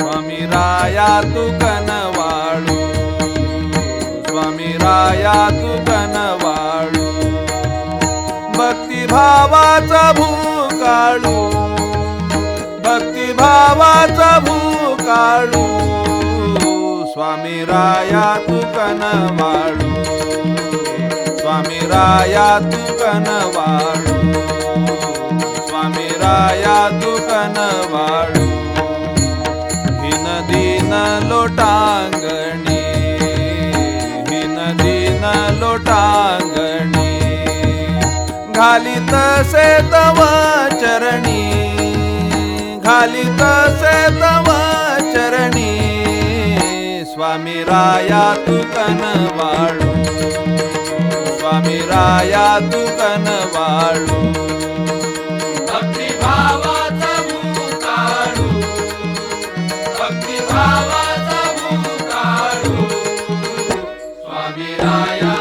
स्वामी राया तू कनवाळू, स्वामी राया तू कनवाळू. भक्तिभावाचा भूकाळू, भक्तिभावाचा भूकाळू. स्वामी राया तू कनवाळू, स्वामी राया तू कनवाळू, स्वामी राया तू कनवाळू. हिन दीन लोटांगणी, हिन दीन लोटांगणी. घालीत से तव चरणी, घालीत से तव चरणी. स्वामी राया तू कनवाळू, स्वामी राया तू कनवाळू. भक्तिभावाचा भूकाळू, भक्तिभावाचा भूकाळू. स्वामी राया